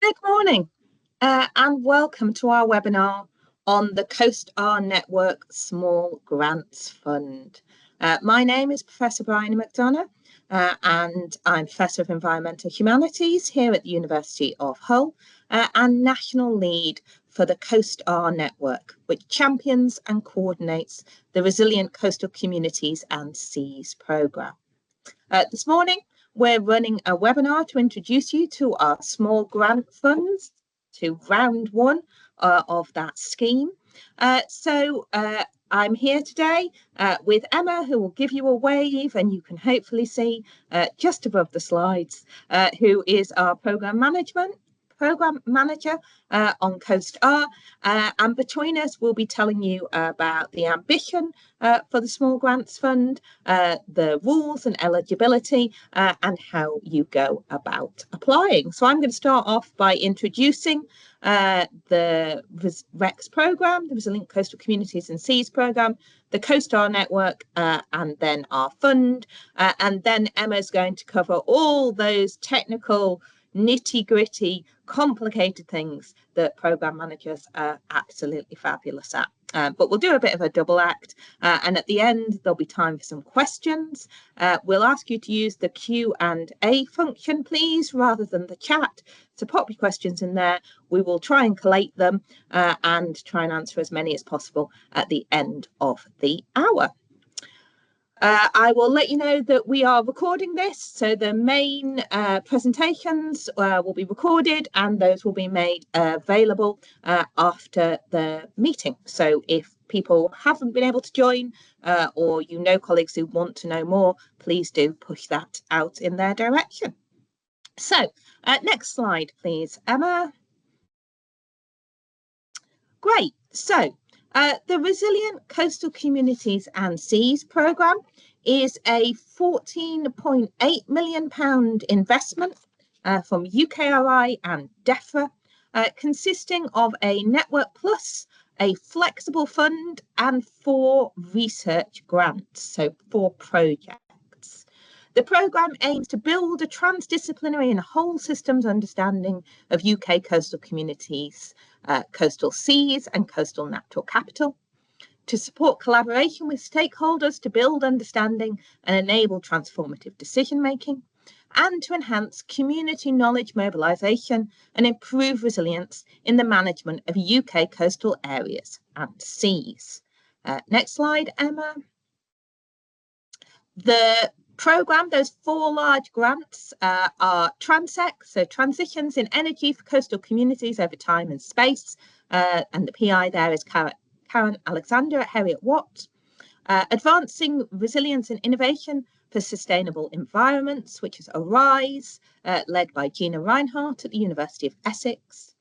Good morning and welcome to our webinar on the COAST-R Network Small Grants Fund. My name is Professor Bryony McDonough and I'm Professor of Environmental Humanities here at the University of Hull and National Lead for the COAST-R Network, which champions and coordinates the Resilient Coastal Communities and Seas programme. This morning, we're running a webinar to introduce you to our small grant funds, to round one of that scheme. I'm here today with Emma, who will give you a wave, and you can hopefully see just above the slides, who is our program manager on COAST-R, and between us we'll be telling you about the ambition for the Small Grants Fund, the rules and eligibility, and how you go about applying. So I'm going to start off by introducing the REX programme, the Resilient Coastal Communities and Seas programme, the COAST-R Network, and then our fund, and then Emma's going to cover all those technical, nitty-gritty, complicated things that program managers are absolutely fabulous at. But we'll do a bit of a double act, and at the end there'll be time for some questions. We'll ask you to use the Q&A function, please, rather than the chat. So pop your questions in there. We will try and collate them and try and answer as many as possible at the end of the hour. I will let you know that we are recording this, so the main presentations will be recorded and those will be made available after the meeting. So if people haven't been able to join or you know colleagues who want to know more, please do push that out in their direction. So next slide, please, Emma. Great. So the Resilient Coastal Communities and Seas programme is a £14.8 million investment from UKRI and DEFRA, consisting of a Network Plus, a flexible fund, and 4 research grants, so 4 projects. The programme aims to build a transdisciplinary and whole systems understanding of UK coastal communities, coastal seas and coastal natural capital, to support collaboration with stakeholders to build understanding and enable transformative decision making, and to enhance community knowledge mobilisation and improve resilience in the management of UK coastal areas and seas. Next slide, Emma. The programme, those 4 large grants are TransEx, so Transitions in Energy for Coastal Communities Over Time and Space, and the PI there is Karen Alexander at Heriot-Watt. Advancing Resilience and Innovation for Sustainable Environments, which is ARISE, led by Gina Reinhardt at the University of Essex.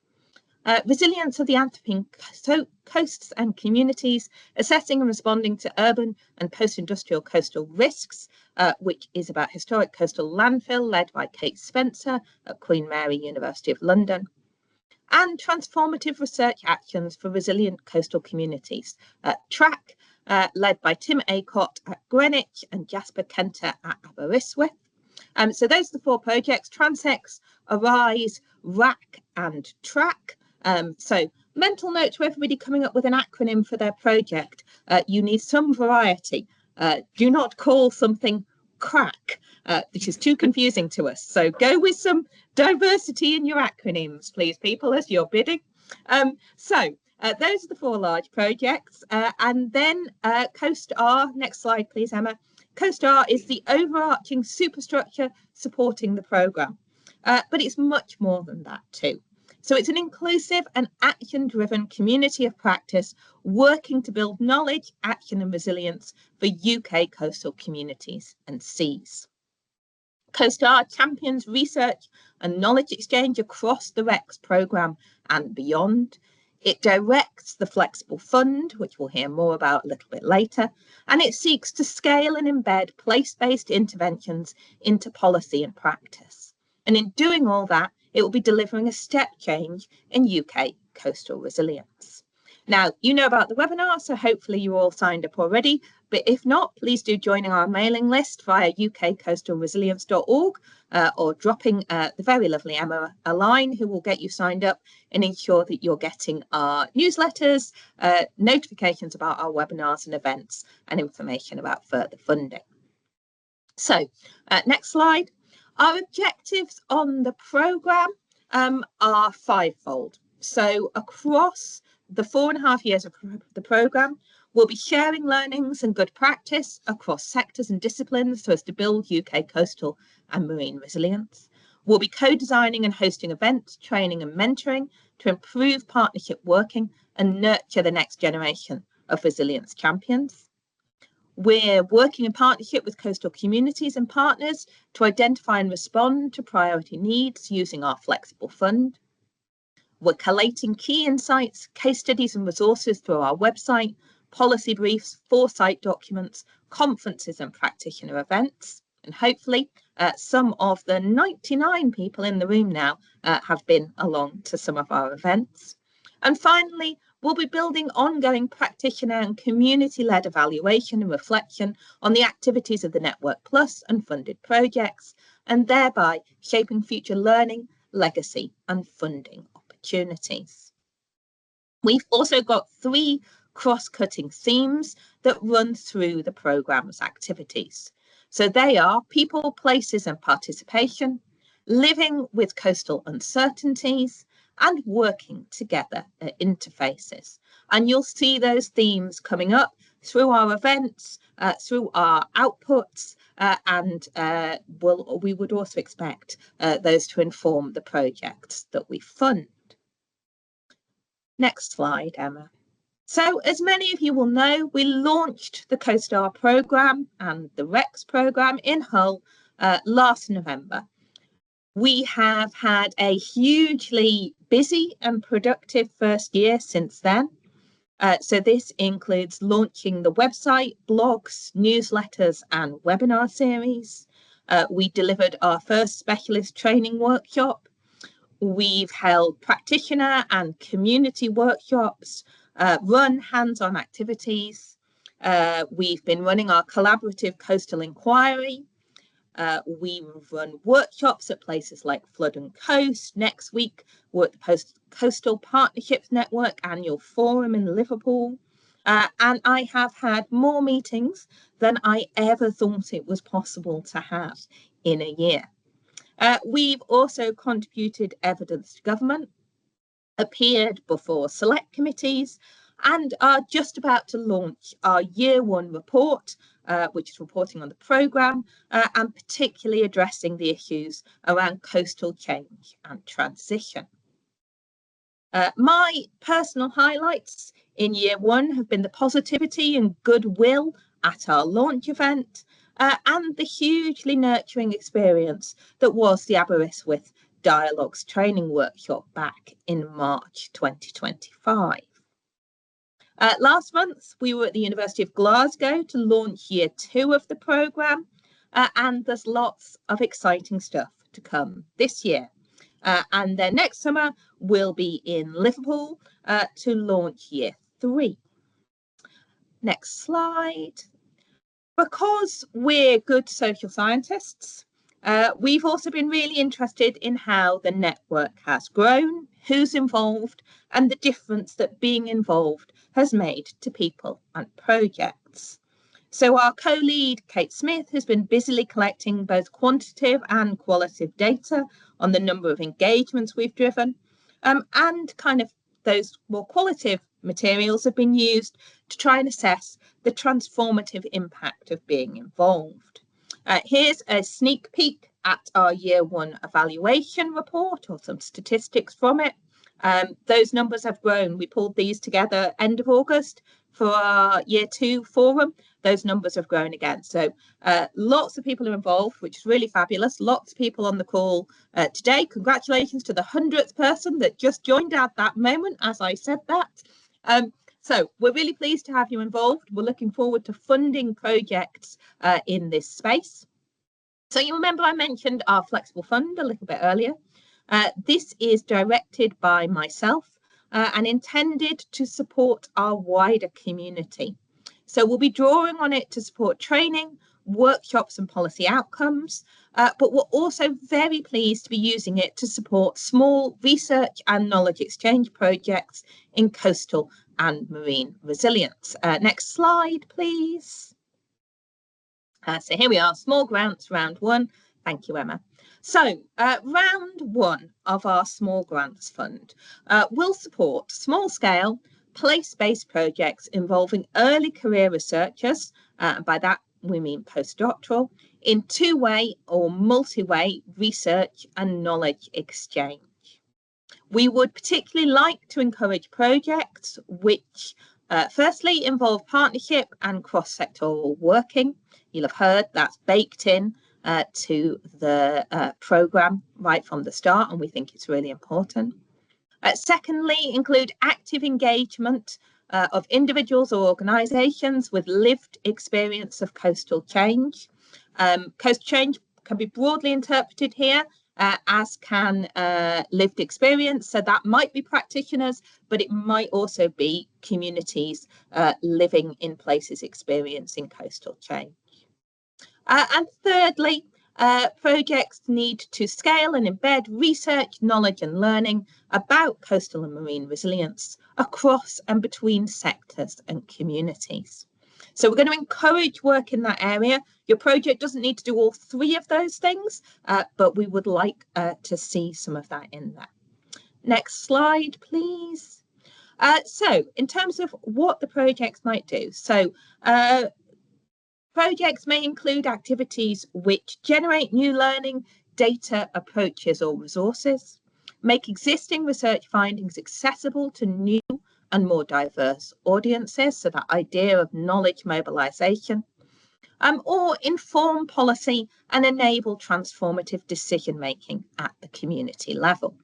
Resilience of the Anthropine Coasts and Communities, Assessing and Responding to Urban and Post-Industrial Coastal Risks, which is about historic coastal landfill, led by Kate Spencer at Queen Mary, University of London. And Transformative Research Actions for Resilient Coastal Communities, TRAC, led by Tim Acott at Greenwich and Jasper Kenter at Aberystwyth. So those are the 4 projects: TransEx, ARISE, RAC and TRAC. So mental note to everybody coming up with an acronym for their project: you need some variety. Do not call something CRAC, which is too confusing to us. So go with some diversity in your acronyms, please, people, as you're bidding. Those are the 4 large projects. And then COAST-R, next slide, please, Emma. COAST-R is the overarching superstructure supporting the programme, but it's much more than that too. So it's an inclusive and action-driven community of practice working to build knowledge, action and resilience for UK coastal communities and seas. COAST-R champions research and knowledge exchange across the REX programme and beyond. It directs the Flexible Fund, which we'll hear more about a little bit later, and it seeks to scale and embed place-based interventions into policy and practice. And in doing all that, it will be delivering a step change in UK coastal resilience. Now, you know about the webinar, so hopefully you're all signed up already. But if not, please do join our mailing list via ukcoastalresilience.org or dropping the very lovely Emma a line, who will get you signed up and ensure that you're getting our newsletters, notifications about our webinars and events, and information about further funding. So next slide. Our objectives on the programme are fivefold. So across the 4.5 years of the programme, we'll be sharing learnings and good practice across sectors and disciplines so as to build UK coastal and marine resilience. We'll be co-designing and hosting events, training and mentoring to improve partnership working and nurture the next generation of resilience champions. We're working in partnership with coastal communities and partners to identify and respond to priority needs using our flexible fund. We're collating key insights, case studies and resources through our website, policy briefs, foresight documents, conferences and practitioner events. And hopefully some of the 99 people in the room now have been along to some of our events. And finally, we'll be building ongoing practitioner and community-led evaluation and reflection on the activities of the Network Plus and funded projects, and thereby shaping future learning, legacy and funding opportunities. We've also got 3 cross-cutting themes that run through the programme's activities. So they are people, places and participation, living with coastal uncertainties, and working together at interfaces. And you'll see those themes coming up through our events, through our outputs, and we would also expect those to inform the projects that we fund. Next slide, Emma. So as many of you will know, we launched the CoStar programme and the REX programme in Hull last November. We have had a hugely busy and productive first year since then. So this includes launching the website, blogs, newsletters and webinar series. We delivered our first specialist training workshop. We've held practitioner and community workshops, run hands-on activities. We've been running our collaborative coastal inquiry. We run workshops at places like Flood and Coast. Next week, we're at the Coastal Partnerships Network annual forum in Liverpool. And I have had more meetings than I ever thought it was possible to have in a year. We've also contributed evidence to government, appeared before select committees, and are just about to launch our Year 1 report, which is reporting on the programme and particularly addressing the issues around coastal change and transition. My personal highlights in Year 1 have been the positivity and goodwill at our launch event, and the hugely nurturing experience that was the Aberystwyth Dialogues training workshop back in March 2025. Last month, we were at the University of Glasgow to launch Year 2 of the programme, and there's lots of exciting stuff to come this year. And then next summer, we'll be in Liverpool to launch Year 3. Next slide. Because we're good social scientists, we've also been really interested in how the network has grown, who's involved, and the difference that being involved has made to people and projects. So our co-lead, Kate Smith, has been busily collecting both quantitative and qualitative data on the number of engagements we've driven, and kind of those more qualitative materials have been used to try and assess the transformative impact of being involved. Here's a sneak peek at our Year 1 evaluation report, or some statistics from it. Those numbers have grown. We pulled these together end of August for our Year 2 forum. Those numbers have grown again. So lots of people are involved, which is really fabulous. Lots of people on the call today. Congratulations to the 100th person that just joined at that moment as I said that. So we're really pleased to have you involved. We're looking forward to funding projects in this space. So you remember I mentioned our flexible fund a little bit earlier. This is directed by myself and intended to support our wider community. So we'll be drawing on it to support training, workshops and policy outcomes, but we're also very pleased to be using it to support small research and knowledge exchange projects in coastal and marine resilience. Next slide, please. So here we are, small grants, round one. Thank you, Emma. So round one of our small grants fund will support small scale place-based projects involving early career researchers, by that we mean postdoctoral, in two-way or multi-way research and knowledge exchange. We would particularly like to encourage projects which firstly involve partnership and cross-sectoral working. You'll have heard that's baked in to the programme right from the start, and we think it's really important. Secondly, include active engagement of individuals or organisations with lived experience of coastal change. Coastal change can be broadly interpreted here as can lived experience. So that might be practitioners, but it might also be communities living in places experiencing coastal change. And thirdly, projects need to scale and embed research, knowledge and learning about coastal and marine resilience across and between sectors and communities. So we're going to encourage work in that area. Your project doesn't need to do all three of those things, but we would like to see some of that in there. Next slide, please. So in terms of what the projects might do. So projects may include activities which generate new learning, data, approaches or resources, make existing research findings accessible to new and more diverse audiences, so that idea of knowledge mobilisation, or inform policy and enable transformative decision making at the community level.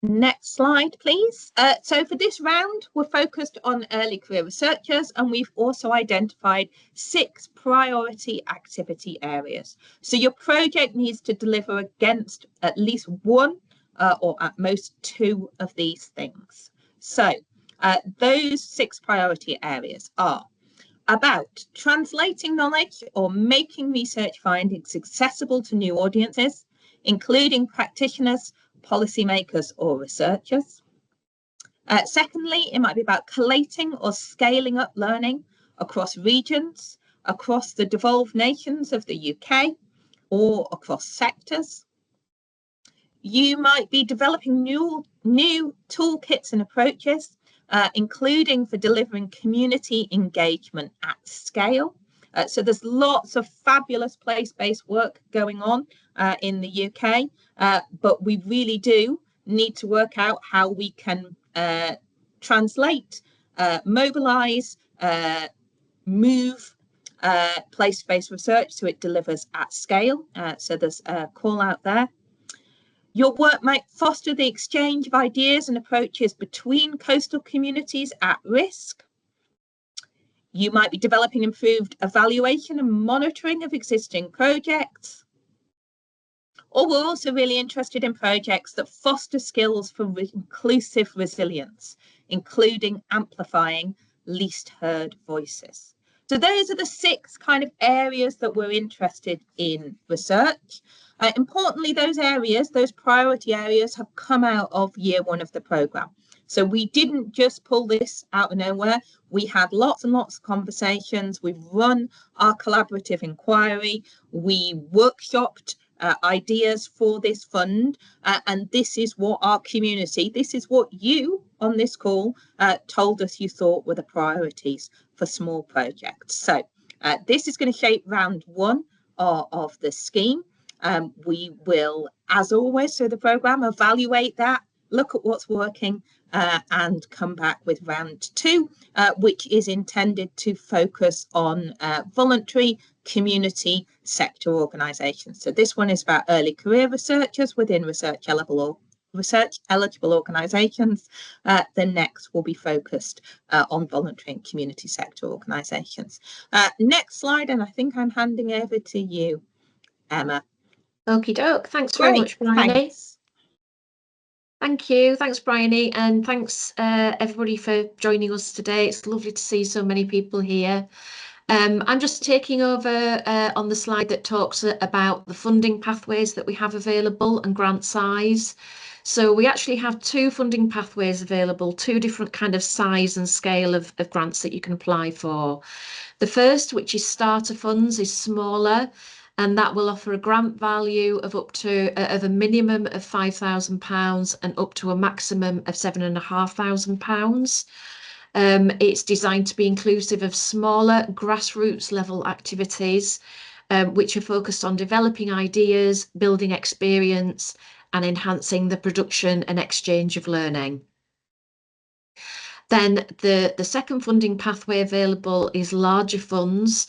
Next slide, please. So for this round, we're focused on early career researchers, and we've also identified 6 priority activity areas. So your project needs to deliver against at least one or at most 2 of these things. So those 6 priority areas are about translating knowledge or making research findings accessible to new audiences, including practitioners, policymakers or researchers. Secondly, it might be about collating or scaling up learning across regions, across the devolved nations of the UK, or across sectors. You might be developing new toolkits and approaches, including for delivering community engagement at scale. So there's lots of fabulous place-based work going on in the UK, but we really do need to work out how we can translate, mobilise, move place-based research so it delivers at scale. So there's a call out there. Your work might foster the exchange of ideas and approaches between coastal communities at risk. You might be developing improved evaluation and monitoring of existing projects. Or we're also really interested in projects that foster skills for inclusive resilience, including amplifying least heard voices. So those are the 6 kind of areas that we're interested in research. Importantly, those areas, those priority areas, have come out of year 1 of the programme. So we didn't just pull this out of nowhere. We had lots and lots of conversations. We've run our collaborative inquiry. We workshopped ideas for this fund, and this is what our community, this is what you on this call told us you thought were the priorities for small projects. So this is going to shape round 1 of the scheme. We will, as always, through the programme, evaluate that, look at what's working, and come back with round 2, which is intended to focus on voluntary community sector organisations. So this one is about early career researchers within research eligible organisations. The next will be focused on voluntary and community sector organisations. Next slide, and I think I'm handing over to you, Emma. Okie doke. Thanks very much, Bryony. Thanks. Thank you. Thanks, Bryony, and thanks everybody for joining us today. It's lovely to see so many people here. I'm just taking over on the slide that talks about the funding pathways that we have available and grant size. So we actually have two funding pathways available, two different kind of size and scale of grants that you can apply for. The first, which is starter funds, is smaller, and that will offer a grant value of up to of a minimum of £5,000 and up to a maximum of £7,500. It's designed to be inclusive of smaller grassroots level activities, which are focused on developing ideas, building experience, and enhancing the production and exchange of learning. Then the second funding pathway available is larger funds,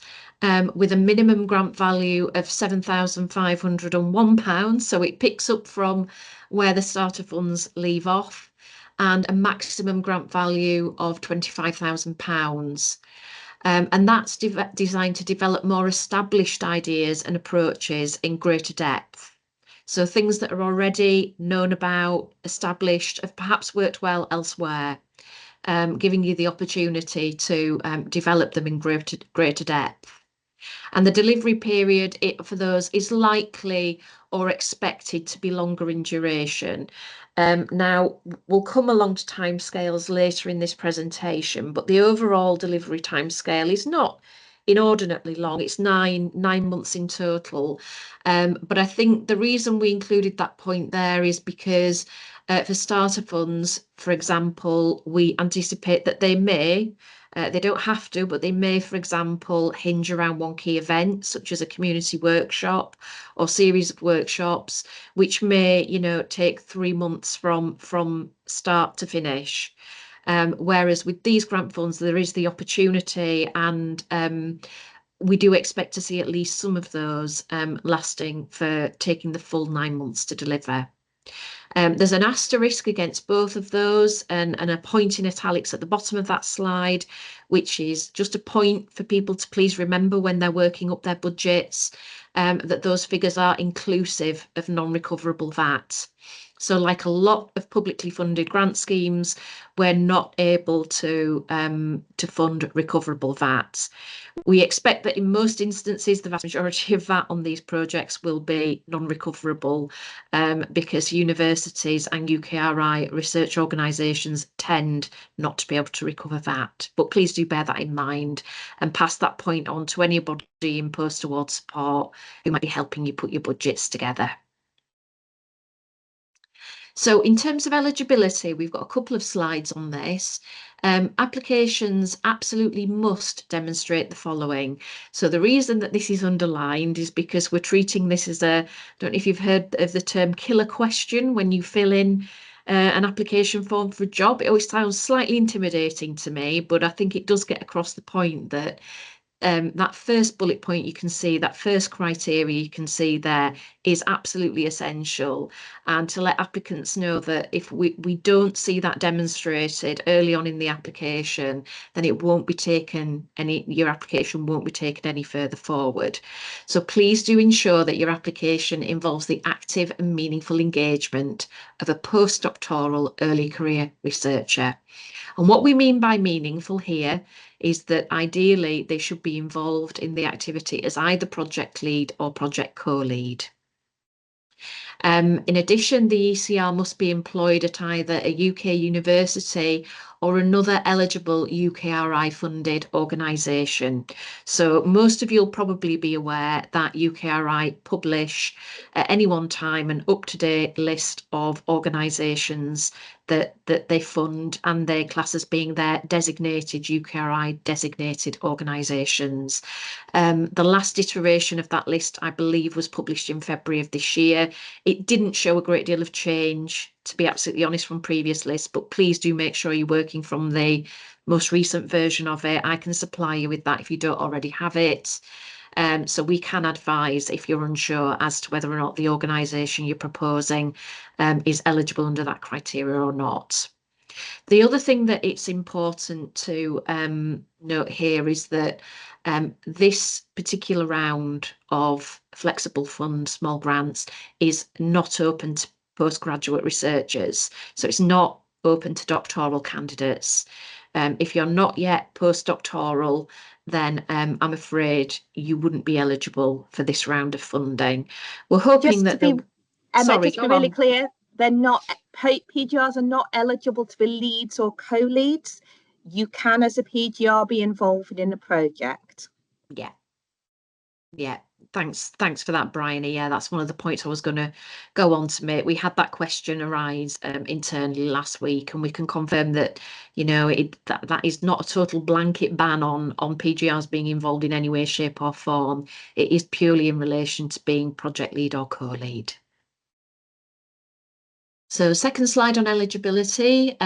with a minimum grant value of £7,501. So it picks up from where the starter funds leave off, and a maximum grant value of £25,000. And that's designed to develop more established ideas and approaches in greater depth. So things that are already known about, established, have perhaps worked well elsewhere, giving you the opportunity to develop them in greater depth. And the delivery period for those is likely or expected to be longer in duration. Now, we'll come along to timescales later in this presentation, but the overall delivery timescale is not inordinately long. It's nine months in total. But I think the reason we included that point there is because for starter funds, for example, we anticipate that they don't have to, but they may, for example, hinge around one key event, such as a community workshop or series of workshops, which may, take 3 months from start to finish. Whereas with these grant funds, there is the opportunity, and we do expect to see at least some of those lasting for taking the full 9 months to deliver. There's an asterisk against both of those, and a point in italics at the bottom of that slide, which is just a point for people to please remember when they're working up their budgets, that those figures are inclusive of non-recoverable VAT. So like a lot of publicly funded grant schemes, we're not able to fund recoverable VAT. We expect that in most instances, the vast majority of VAT on these projects will be non-recoverable, because universities and UKRI research organisations tend not to be able to recover VAT. But please do bear that in mind and pass that point on to anybody in post-award support who might be helping you put your budgets together. So in terms of eligibility, we've got a couple of slides on this. Applications absolutely must demonstrate the following. So the reason that this is underlined is because we're treating this as I don't know if you've heard of the term killer question when you fill in an application form for a job. It always sounds slightly intimidating to me, but I think it does get across the point that that first bullet point you can see, that first criteria you can see there is absolutely essential, and to let applicants know that if we don't see that demonstrated early on in the application, then it won't be taken your application won't be taken any further forward. So please do ensure that your application involves the active and meaningful engagement of a postdoctoral early career researcher. And what we mean by meaningful here is that ideally they should be involved in the activity as either project lead or project co-lead. In addition, the ECR must be employed at either a UK university or another eligible UKRI funded organisation. So most of you'll probably be aware that UKRI publish at any one time an up-to-date list of organisations that they fund, and they class as being their designated UKRI designated organisations. The last iteration of that list, I believe, was published in February of this year. It didn't show a great deal of change, to be absolutely honest, from previous lists, but please do make sure you're working from the most recent version of it. I can supply you with that if you don't already have it. So we can advise if you're unsure as to whether or not the organisation you're proposing is eligible under that criteria or not. The other thing that it's important to note here is that this particular round of flexible fund small grants is not open to postgraduate researchers. So it's not open to doctoral candidates. If you're not yet postdoctoral, then I'm afraid you wouldn't be eligible for this round of funding. We're hoping Just that to be, Emma, just to be really on. clear, they're not, PGRs are not eligible to be leads or co-leads. You can, as a PGR, be involved in a project. Yeah. Thanks for that, Bryony. Yeah, that's one of the points I was going to go on to make. We had that question arise internally last week, and we can confirm that, you know, that is not a total blanket ban on PGRs being involved in any way, shape or form. It is purely in relation to being project lead or co-lead. So second slide on eligibility.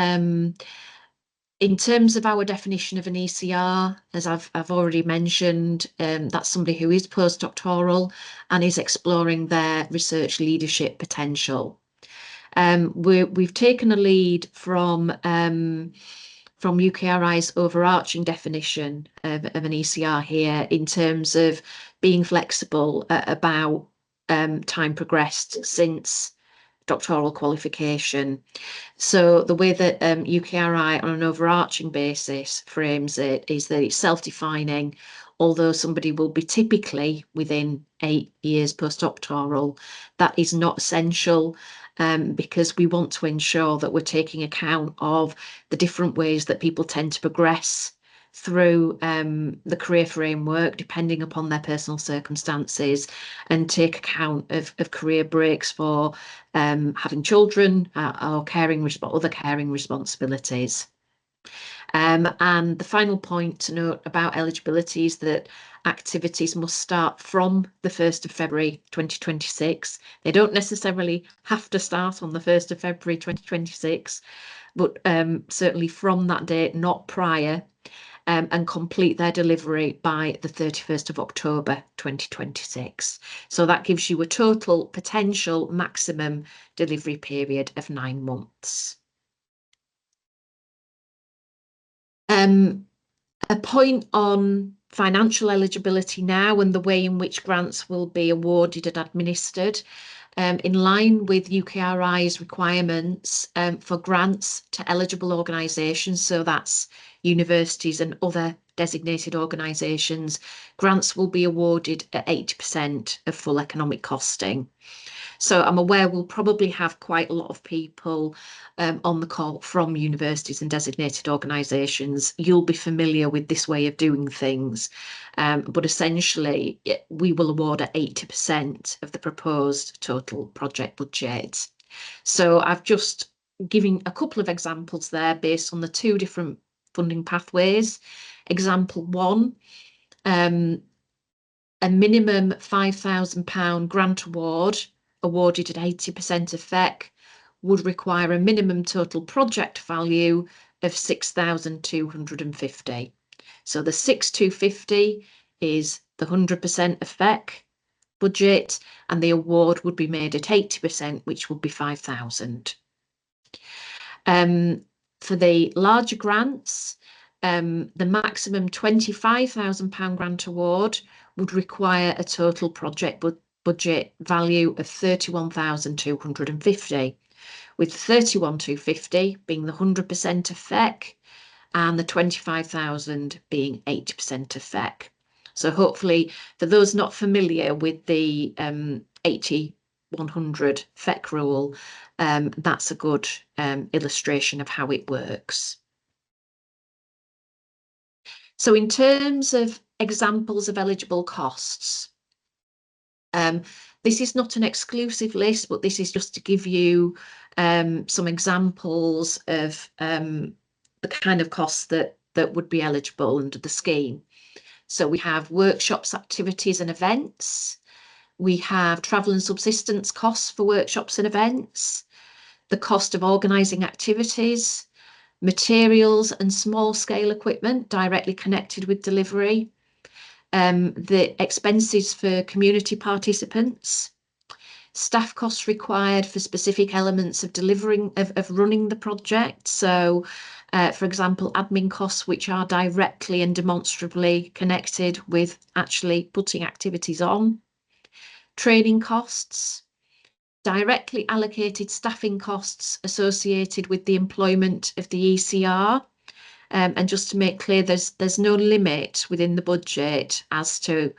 In terms of our definition of an ECR, as I've already mentioned, that's somebody who is postdoctoral and is exploring their research leadership potential. We've taken a lead from UKRI's overarching definition of an ECR here in terms of being flexible about time progressed since doctoral qualification. So the way that UKRI on an overarching basis frames it is that it's self-defining, although somebody will be typically within 8 years postdoctoral. That is not essential because we want to ensure that we're taking account of the different ways that people tend to progress through the career framework depending upon their personal circumstances, and take account of career breaks for having children or other caring responsibilities. And the final point to note about eligibility is that activities must start from the 1st of February 2026. They don't necessarily have to start on the 1st of February 2026, but certainly from that date, not prior, and complete their delivery by the 31st of October 2026. So that gives you a total potential maximum delivery period of 9 months. A point on financial eligibility now and the way in which grants will be awarded and administered. In line with UKRI's requirements for grants to eligible organisations, so that's universities and other designated organisations, grants will be awarded at 80% of full economic costing. So I'm aware we'll probably have quite a lot of people on the call from universities and designated organisations. You'll be familiar with this way of doing things, but essentially we will award at 80% of the proposed total project budget. So I've just given a couple of examples there based on the 2 different funding pathways. Example 1, a minimum £5,000 grant award awarded at 80% of FEC would require a minimum total project value of 6,250. So the 6,250 is the 100% of FEC budget, and the award would be made at 80%, which would be 5,000. For the larger grants, the maximum £25,000 grant award would require a total project budget value of 31,250, with 31,250 being the 100% of FEC and the 25,000 being 80% of FEC. So hopefully, for those not familiar with the 80-100 FEC rule, that's a good illustration of how it works. So in terms of examples of eligible costs, this is not an exclusive list, but this is just to give you some examples of the kind of costs that would be eligible under the scheme. So we have workshops, activities and events. We have travel and subsistence costs for workshops and events, the cost of organising activities, materials and small scale equipment directly connected with delivery, the expenses for community participants, staff costs required for specific elements of running the project. So, for example, admin costs, which are directly and demonstrably connected with actually putting activities on, training costs, directly allocated staffing costs associated with the employment of the ECR. And just to make clear, there's no limit within the budget as to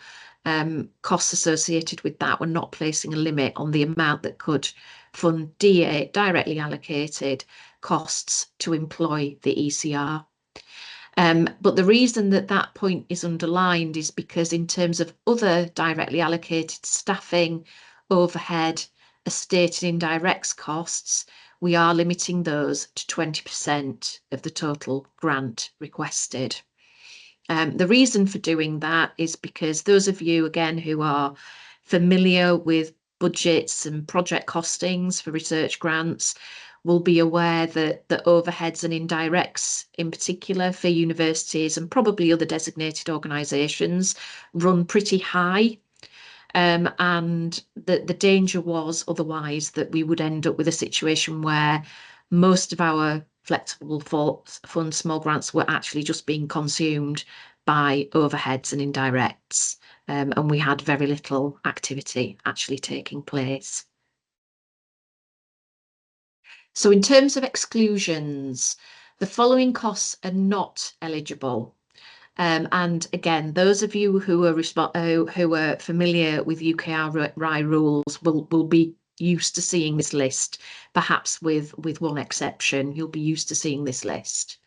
costs associated with that. We're not placing a limit on the amount that could fund DA, directly allocated costs to employ the ECR. But the reason that that point is underlined is because in terms of other directly allocated staffing, overhead, estate and indirect costs, we are limiting those to 20% of the total grant requested. The reason for doing that is because those of you, again, who are familiar with budgets and project costings for research grants will be aware that the overheads and indirects, in particular for universities and probably other designated organisations, run pretty high. And the danger was otherwise that we would end up with a situation where most of our flexible fund small grants were actually just being consumed by overheads and indirects, and we had very little activity actually taking place. So in terms of exclusions, the following costs are not eligible. And again, those of you who are familiar with UKRI rules will be used to seeing this list, perhaps with one exception. You'll be used to seeing this list.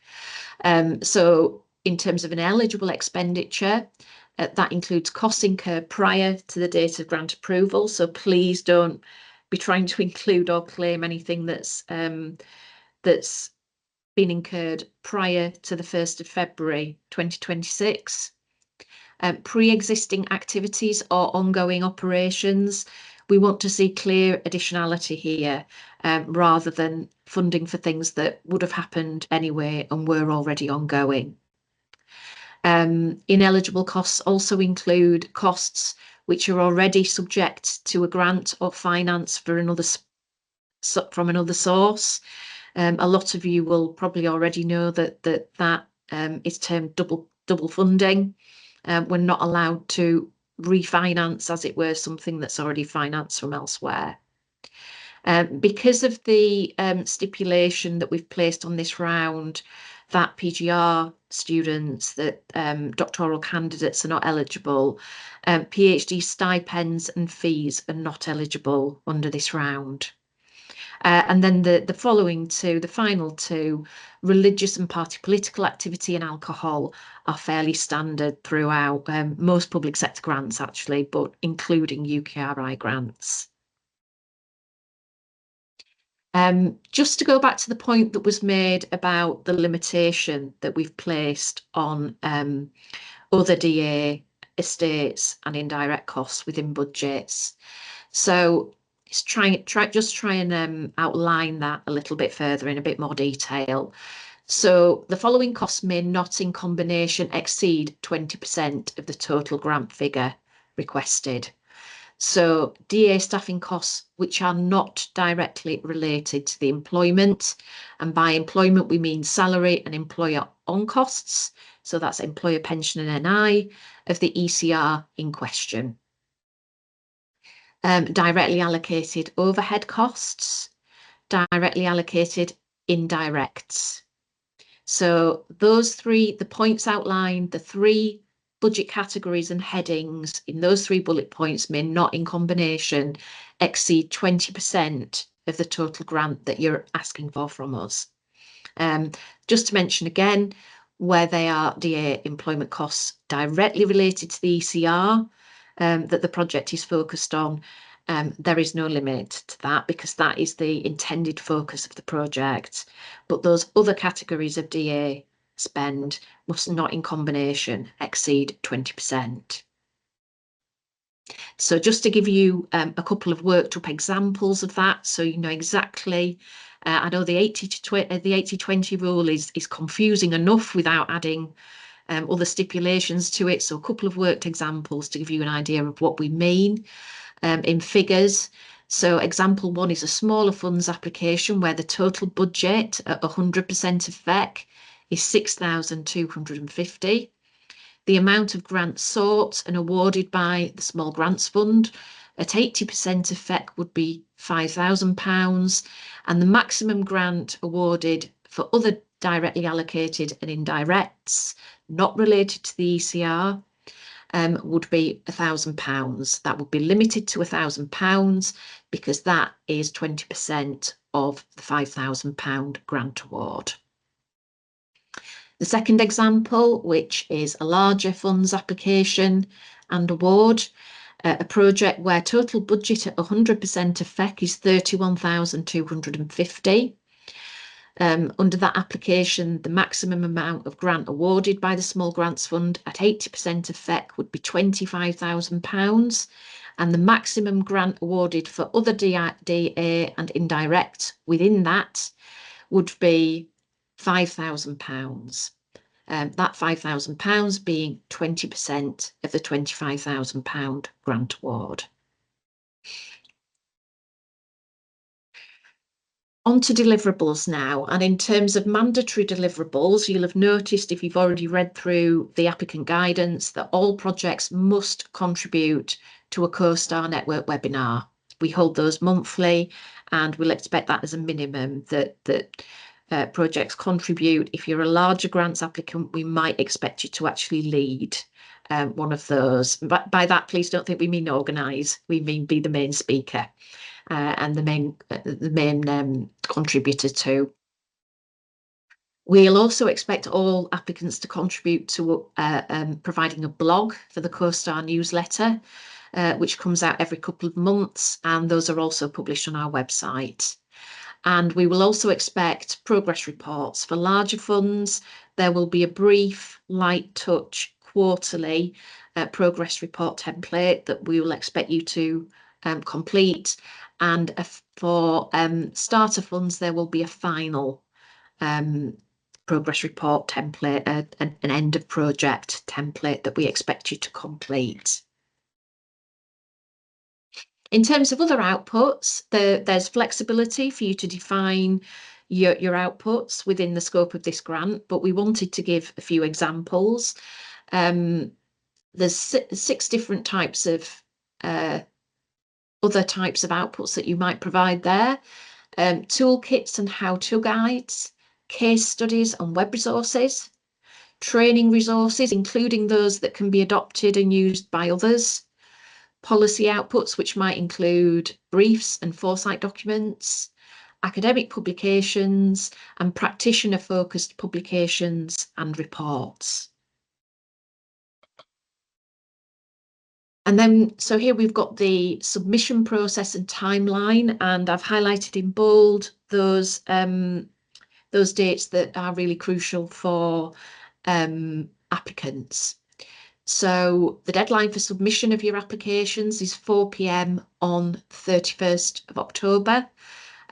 So in terms of an eligible expenditure, that includes costs incurred prior to the date of grant approval. So please don't be trying to include or claim anything that's been incurred prior to the 1st of February 2026. Pre-existing activities or ongoing operations, we want to see clear additionality here, rather than funding for things that would have happened anyway and were already ongoing. Ineligible costs also include costs which are already subject to a grant or finance for from another source. A lot of you will probably already know that is termed double funding. We're not allowed to refinance, as it were, something that's already financed from elsewhere. Because of the stipulation that we've placed on this round, that PGR students, that doctoral candidates are not eligible, PhD stipends and fees are not eligible under this round. And then the following two, the final two, religious and party political activity and alcohol, are fairly standard throughout most public sector grants, actually, but including UKRI grants. Just to go back to the point that was made about the limitation that we've placed on other DA, estates and indirect costs within budgets. So just try and outline that a little bit further in a bit more detail. So the following costs may not in combination exceed 20% of the total grant figure requested. So DA staffing costs which are not directly related to the employment, and by employment we mean salary and employer on costs, so that's employer pension and NI of the ECR in question. Directly allocated overhead costs, directly allocated indirects. So those three, the points outlined, the three budget categories and headings in those three bullet points may not in combination exceed 20% of the total grant that you're asking for from us. Just to mention again, where they are DA employment costs directly related to the ECR that the project is focused on, there is no limit to that because that is the intended focus of the project. But those other categories of DA spend must not in combination exceed 20%. So just to give you a couple of worked up examples of that, so you know exactly, I know the 80-20 rule is confusing enough without adding other stipulations to it. So a couple of worked examples to give you an idea of what we mean in figures. So example one is a smaller funds application where the total budget at 100% of FEC is 6,250. The amount of grants sought and awarded by the Small Grants Fund at 80% of FEC would be £5,000, and the maximum grant awarded for other directly allocated and indirects not related to the ECR would be £1,000. That would be limited to £1,000 because that is 20% of the £5,000 grant award. The second example, which is a larger funds application and award, a project where total budget at 100% of FEC is £31,250. Under that application, the maximum amount of grant awarded by the Small Grants Fund at 80% of FEC would be £25,000, and the maximum grant awarded for other DA and indirect within that would be £5,000. That £5,000 being 20% of the £25,000 grant award. On to deliverables now, and in terms of mandatory deliverables, you'll have noticed if you've already read through the applicant guidance that all projects must contribute to a CoStar Network webinar. We hold those monthly, and we'll expect that as a minimum that projects contribute. If you're a larger grants applicant, we might expect you to actually lead one of those. But by that, please don't think we mean organise. We mean be the main speaker. And the main contributor too. We'll also expect all applicants to contribute to providing a blog for the CoStar newsletter, which comes out every couple of months, and those are also published on our website. And we will also expect progress reports for larger funds. There will be a brief, light touch, quarterly progress report template that we will expect you to complete. And for starter funds, there will be a final progress report template, an end of project template that we expect you to complete. In terms of other outputs, there's flexibility for you to define your outputs within the scope of this grant, but we wanted to give a few examples. There's 6 different types of other types of outputs that you might provide there. Toolkits and how-to guides, case studies and web resources, training resources, including those that can be adopted and used by others, policy outputs, which might include briefs and foresight documents, academic publications, and practitioner-focused publications and reports. And then, so here we've got the submission process and timeline, and I've highlighted in bold those dates that are really crucial for applicants. So the deadline for submission of your applications is 4 p.m. on 31st of October.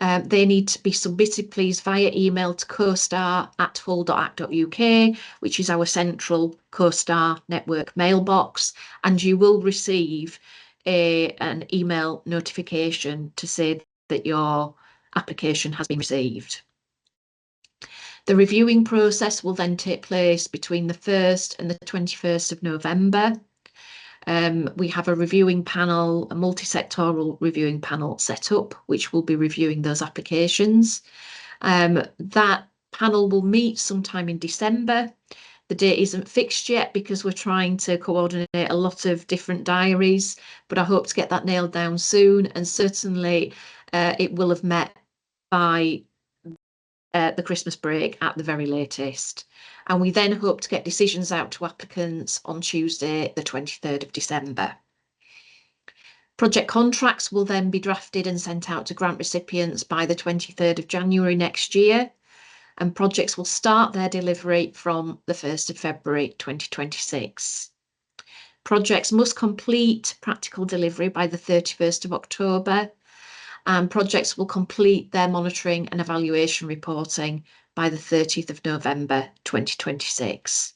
They need to be submitted, please, via email to costar@hull.ac.uk, which is our central CoStar network mailbox, and you will receive an email notification to say that your application has been received. The reviewing process will then take place between the 1st and the 21st of November. We have a reviewing panel, a multi-sectoral reviewing panel set up, which will be reviewing those applications. That panel will meet sometime in December. The date isn't fixed yet because we're trying to coordinate a lot of different diaries, but I hope to get that nailed down soon, and certainly it will have met by the Christmas break at the very latest. And we then hope to get decisions out to applicants on Tuesday, the 23rd of December. Project contracts will then be drafted and sent out to grant recipients by the 23rd of January next year, and projects will start their delivery from the 1st of February 2026. Projects must complete practical delivery by the 31st of October, and projects will complete their monitoring and evaluation reporting by the 30th of November 2026.